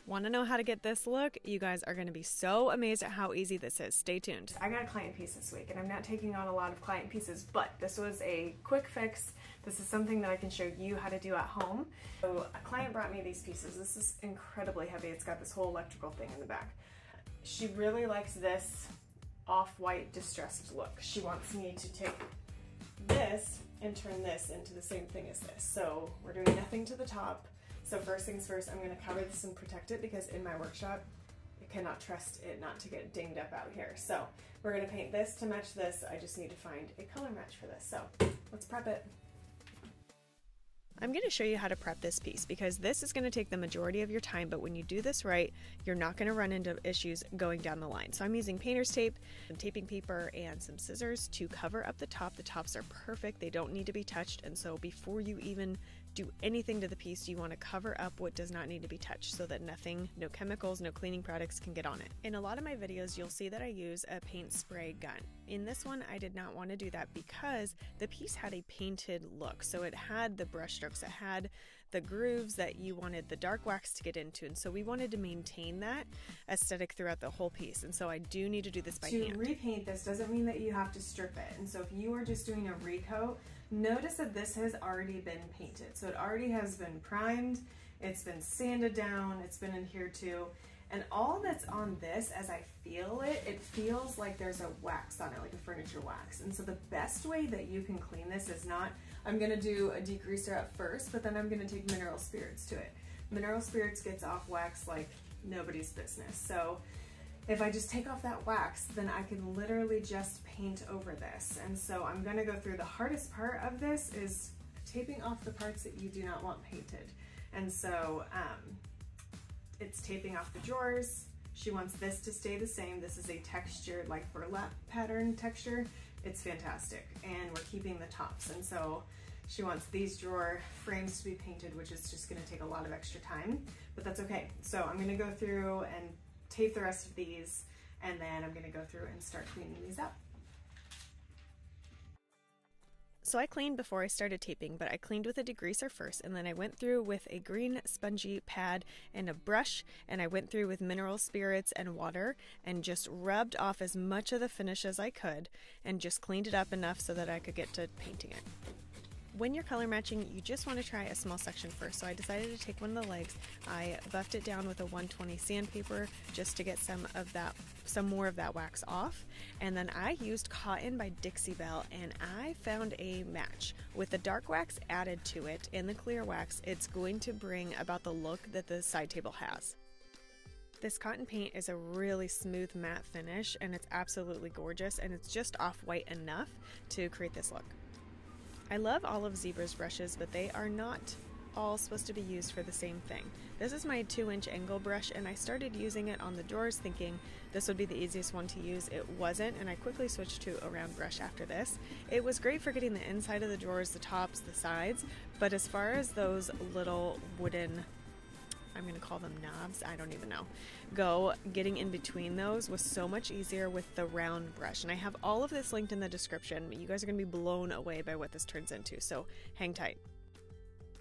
Want to know how to get this look? You guys are going to be so amazed at how easy this is. Stay tuned. I got a client piece this week, and I'm not taking on a lot of client pieces, but this was a quick fix. This is something that I can show you how to do at home. So a client brought me these pieces. This is incredibly heavy. It's got this whole electrical thing in the back. She really likes this off-white distressed look. She wants me to take this and turn this into the same thing as this. So we're doing nothing to the top. So first things first, I'm gonna cover this and protect it because in my workshop, I cannot trust it not to get dinged up out here. So we're gonna paint this to match this. I just need to find a color match for this. So let's prep it. I'm going to show you how to prep this piece because this is going to take the majority of your time, but when you do this right, you're not going to run into issues going down the line. So I'm using painter's tape, some taping paper, and some scissors to cover up the top. The tops are perfect. They don't need to be touched. And so before you even do anything to the piece, you want to cover up what does not need to be touched so that nothing, no chemicals, no cleaning products can get on it. In a lot of my videos, you'll see that I use a paint spray gun. In this one, I did not want to do that because the piece had a painted look. So it had the brush strokes, it had the grooves that you wanted the dark wax to get into. And so we wanted to maintain that aesthetic throughout the whole piece. And so I do need to do this by hand. To repaint this doesn't mean that you have to strip it. And so if you are just doing a recoat, notice that this has already been painted. So it already has been primed, it's been sanded down, it's been adhered to, and all that's on this, as I feel it, it feels like there's a wax on it, like a furniture wax. And so the best way that you can clean this is not, I'm gonna do a degreaser at first, but then I'm gonna take mineral spirits to it. Mineral spirits gets off wax like nobody's business. So if I just take off that wax, then I can literally just paint over this. And so I'm gonna go through the hardest part of this is taping off the parts that you do not want painted. And so it's taping off the drawers. She wants this to stay the same. This is a textured like burlap pattern texture. It's fantastic. And we're keeping the tops. And so she wants these drawer frames to be painted, which is just gonna take a lot of extra time, but that's okay. So I'm gonna go through and tape the rest of these, and then I'm gonna go through and start cleaning these up. So I cleaned before I started taping, but I cleaned with a degreaser first, and then I went through with a green spongy pad and a brush, and I went through with mineral spirits and water and just rubbed off as much of the finish as I could and just cleaned it up enough so that I could get to painting it. When you're color matching, you just want to try a small section first. So I decided to take one of the legs. I buffed it down with a 120 sandpaper just to get some more of that wax off. And then I used Cotton by Dixie Belle, and I found a match. With the dark wax added to it and the clear wax, it's going to bring about the look that the side table has. This cotton paint is a really smooth matte finish, and it's absolutely gorgeous, and it's just off-white enough to create this look. I love all of Zebra's brushes, but they are not all supposed to be used for the same thing. This is my 2-inch angle brush, and I started using it on the drawers thinking this would be the easiest one to use. It wasn't, and I quickly switched to a round brush after this. It was great for getting the inside of the drawers, the tops, the sides, but as far as those little wooden, I'm going to call them knobs, I don't even know, getting in between those was so much easier with the round brush. And I have all of this linked in the description. You guys are going to be blown away by what this turns into, so hang tight.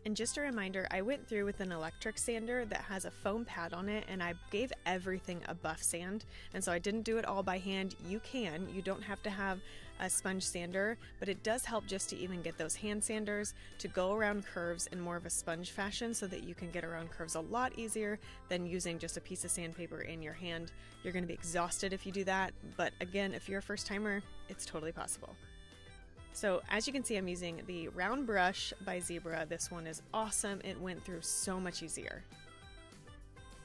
And just a reminder, I went through with an electric sander that has a foam pad on it, and I gave everything a buff sand. And so I didn't do it all by hand. You don't have to have a sponge sander, but it does help just to even get those hand sanders to go around curves in more of a sponge fashion so that you can get around curves a lot easier than using just a piece of sandpaper in your hand. You're going to be exhausted if you do that, but again, if you're a first timer, it's totally possible. So as you can see, I'm using the round brush by Zebra. This one is awesome. It went through so much easier.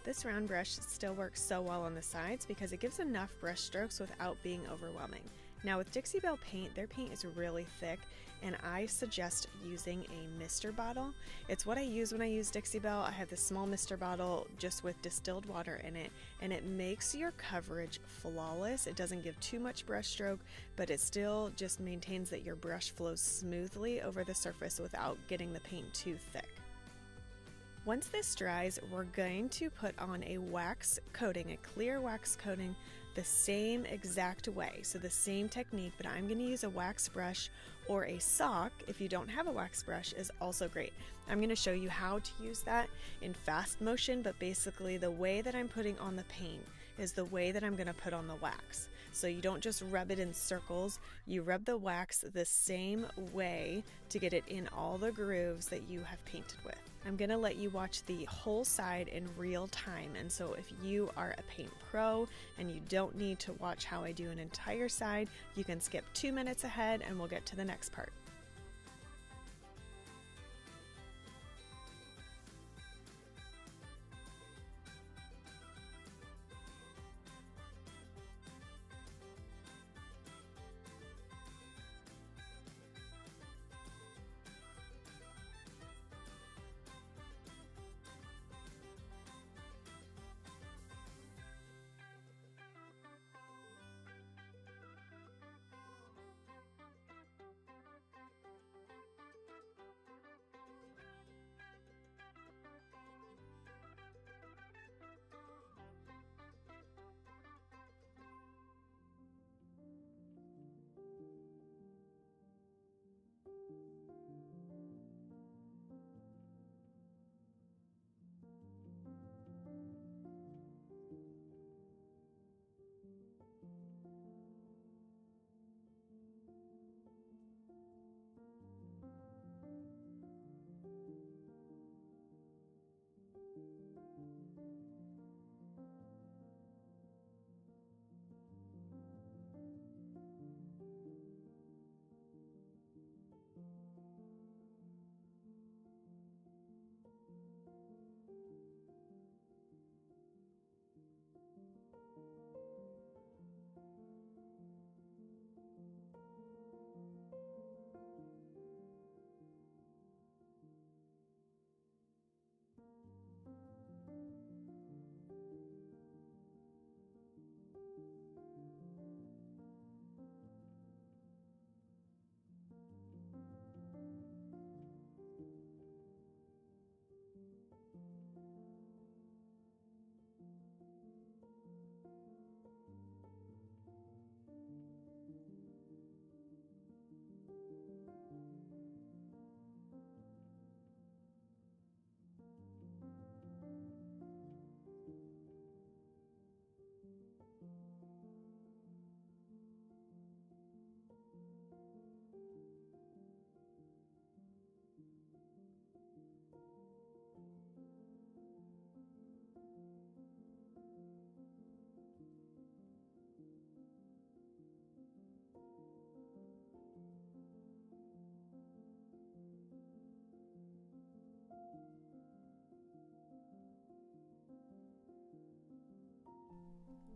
This round brush still works so well on the sides because it gives enough brush strokes without being overwhelming. Now with Dixie Belle paint, their paint is really thick, and I suggest using a mister bottle. It's what I use when I use Dixie Belle. I have this small mister bottle just with distilled water in it, and it makes your coverage flawless. It doesn't give too much brush stroke, but it still just maintains that your brush flows smoothly over the surface without getting the paint too thick. Once this dries, we're going to put on a wax coating, a clear wax coating. the same exact way, so the same technique, but I'm going to use a wax brush or a sock. If you don't have a wax brush is also great. I'm going to show you how to use that in fast motion, but basically the way that I'm putting on the paint is the way that I'm going to put on the wax. So you don't just rub it in circles, you rub the wax the same way to get it in all the grooves that you have painted with. I'm going to let you watch the whole side in real time, and so if you are a paint pro and you don't need to watch how I do an entire side, you can skip 2 minutes ahead and we'll get to the next part.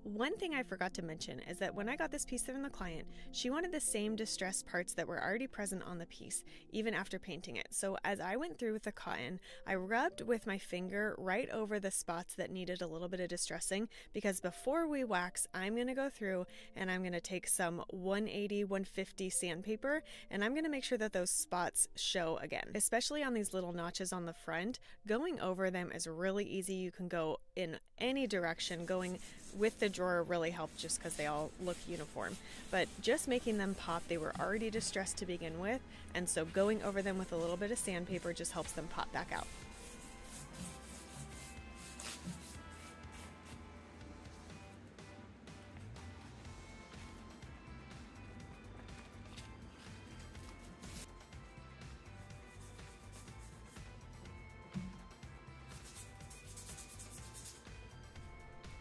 One thing I forgot to mention is that when I got this piece from the client, she wanted the same distressed parts that were already present on the piece, even after painting it. So as I went through with the cotton, I rubbed with my finger right over the spots that needed a little bit of distressing, because before we wax, I'm going to go through and I'm going to take some 180, 150 sandpaper, and I'm going to make sure that those spots show again, especially on these little notches on the front. Going over them is really easy. You can go in any direction. Going with the drawer really helped just because they all look uniform, but just making them pop, they were already distressed to begin with, and so going over them with a little bit of sandpaper just helps them pop back out.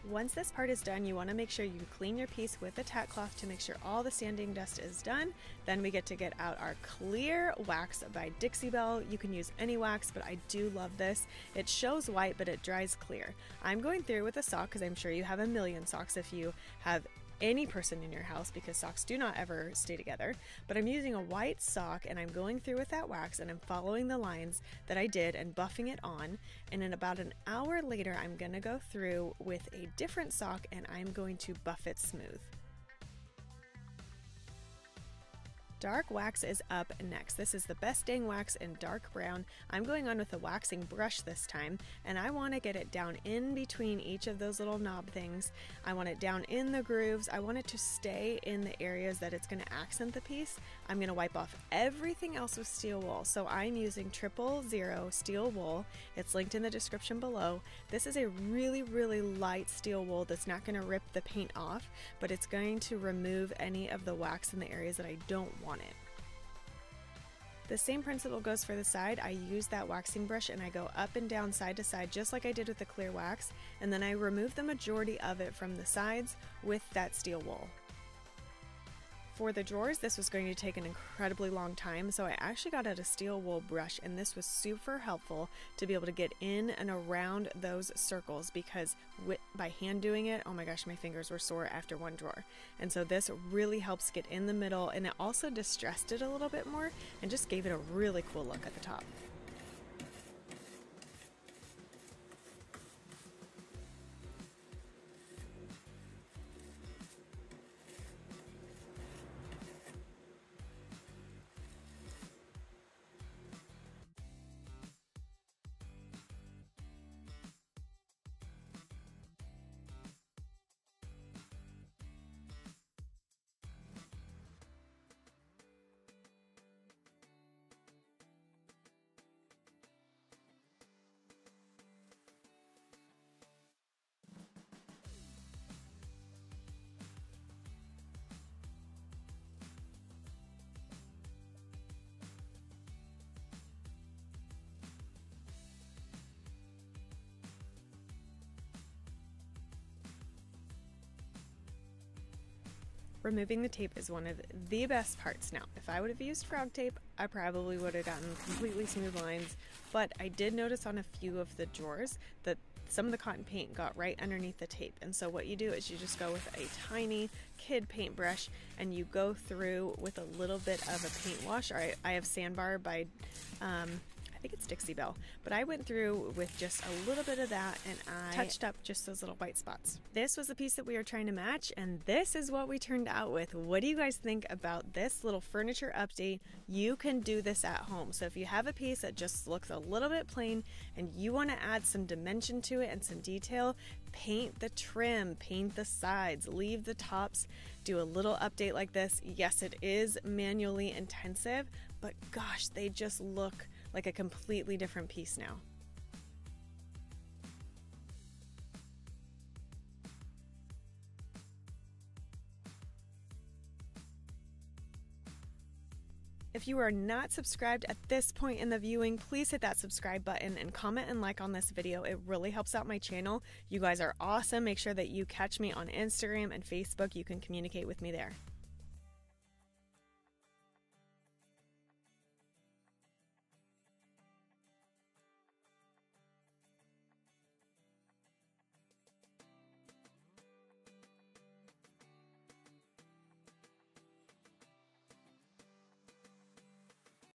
Once this part is done, you want to make sure you clean your piece with a tack cloth to make sure all the sanding dust is done. Then we get to get out our clear wax by Dixie Belle. You can use any wax, but I do love this. It shows white, but it dries clear. I'm going through with a sock because I'm sure you have a million socks if you have any person in your house, because socks do not ever stay together. But I'm using a white sock and I'm going through with that wax and I'm following the lines that I did and buffing it on. And in about an hour later, I'm gonna go through with a different sock and I'm going to buff it smooth. Dark wax is up next. This is the Best Dang Wax in dark brown. I'm going on with a waxing brush this time, and I want to get it down in between each of those little knob things. I want it down in the grooves. I want it to stay in the areas that it's going to accent the piece. I'm going to wipe off everything else with steel wool. So I'm using 000 steel wool. It's linked in the description below. This is a really, really light steel wool that's not going to rip the paint off, but it's going to remove any of the wax in the areas that I don't want it. The same principle goes for the side. I use that waxing brush and I go up and down side to side just like I did with the clear wax, and then I remove the majority of it from the sides with that steel wool. For the drawers, this was going to take an incredibly long time, so I actually got out a steel wool brush, and this was super helpful to be able to get in and around those circles, because by hand doing it, oh my gosh, my fingers were sore after one drawer. And so this really helps get in the middle, and it also distressed it a little bit more and just gave it a really cool look at the top. Removing the tape is one of the best parts. Now, if I would have used frog tape, I probably would have gotten completely smooth lines, but I did notice on a few of the drawers that some of the cotton paint got right underneath the tape. And so what you do is you just go with a tiny kid paintbrush and you go through with a little bit of a paint wash. Or I have Sandbar by I think it's Dixie Belle, but I went through with just a little bit of that and I touched up just those little white spots. This was the piece that we were trying to match, and this is what we turned out with. What do you guys think about this little furniture update? You can do this at home. So if you have a piece that just looks a little bit plain and you want to add some dimension to it and some detail, paint the trim, paint the sides, leave the tops, do a little update like this. Yes, it is manually intensive, but gosh, they just look like a completely different piece now. If you are not subscribed at this point in the viewing, please hit that subscribe button and comment and like on this video. It really helps out my channel. You guys are awesome. Make sure that you catch me on Instagram and Facebook. You can communicate with me there.